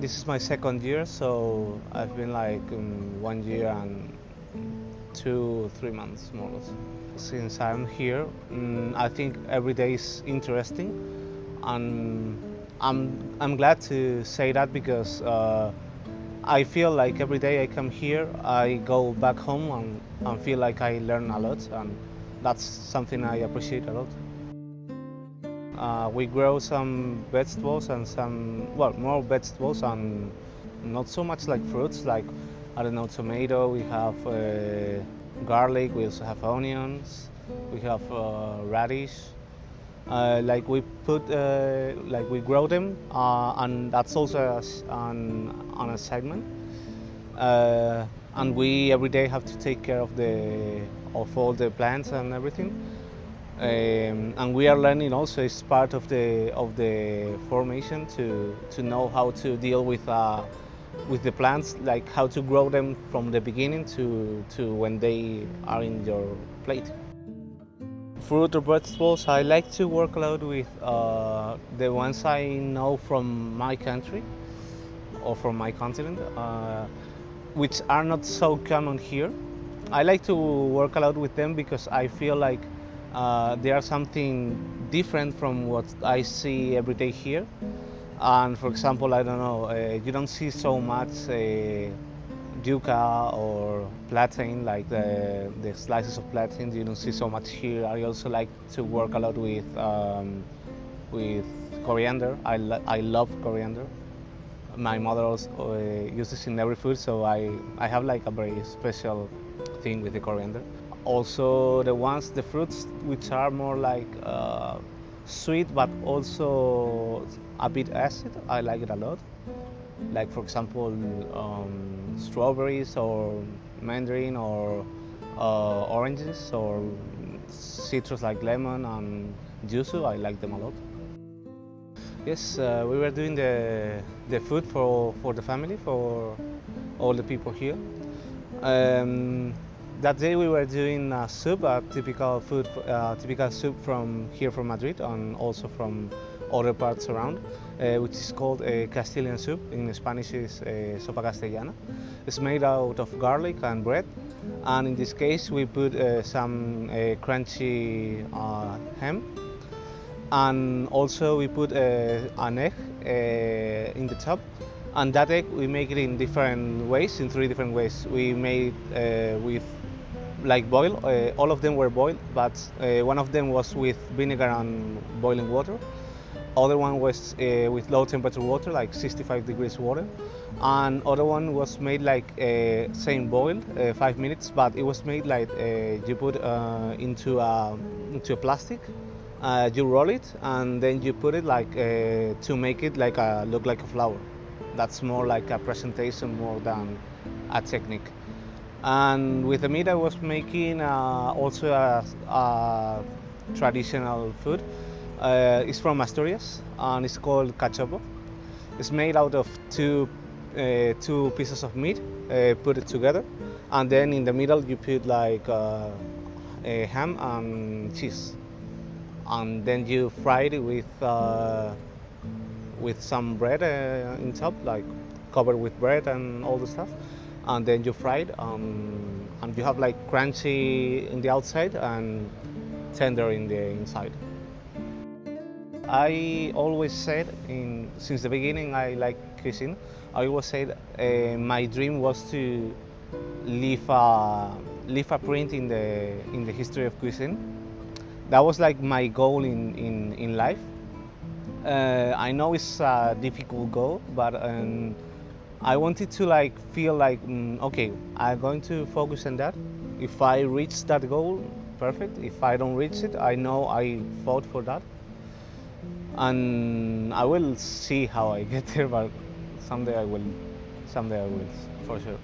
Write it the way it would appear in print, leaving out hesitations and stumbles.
This is my second year, so I've been like 1 year and 2-3 months more or less. Since I'm here, I think every day is interesting, and I'm glad to say that because I feel like every day I come here, I go back home and feel like I learn a lot, and that's something I appreciate a lot. We grow some vegetables and more vegetables and not so much like fruits, like, I don't know, tomato, we have garlic, we also have onions, we have radish. Like we grow them, and that's also an assignment. And we every day have to take care of all the plants and everything. And we are learning also, it's part of the formation to know how to deal with the plants, like how to grow them from the beginning to when they are in your plate. Fruit or vegetables, I like to work a lot with the ones I know from my country or from my continent, which are not so common here. I like to work a lot with them because I feel like they are something different from what I see every day here. And for example, I don't know, you don't see so much yuca or plantain, like the slices of plantain, you don't see so much here. I also like to work a lot with coriander. I love coriander. My mother also uses it in every food, so I have like a very special thing with the coriander. Also the fruits which are more like sweet but also a bit acid, I like it a lot. Like for example, strawberries or mandarin or oranges or citrus like lemon and yuzu, I like them a lot. Yes, we were doing the food for the family, for all the people here. That day we were doing a soup, a typical soup from here from Madrid and also from other parts around, which is called a Castilian soup. In Spanish is sopa castellana. It's made out of garlic and bread, and in this case we put some crunchy ham, and also we put an egg in the top. And that egg we make it in different ways, in 3 different ways. We made with like boil, all of them were boiled, but one of them was with vinegar and boiling water. Other one was with low temperature water, like 65 degrees water. And other one was made like same boiled, 5 minutes, but it was made like you put into a plastic, you roll it, and then you put it like to make it like look like a flower. That's more like a presentation more than a technique. And with the meat I was making also a traditional food. It's from Asturias and it's called cachopo. It's made out of two pieces of meat, put it together, and then in the middle you put like a ham and cheese, and then you fry it with some bread in top, like covered with bread and all the stuff, and then you fry it, and you have like crunchy in the outside and tender in the inside. I always said, since the beginning I like cuisine, I always said my dream was to leave a print in the history of cuisine. That was like my goal in life. I know it's a difficult goal, but I wanted to like feel like, okay, I'm going to focus on that. If I reach that goal, perfect. If I don't reach it, I know I fought for that. And I will see how I get there, but someday I will, for sure.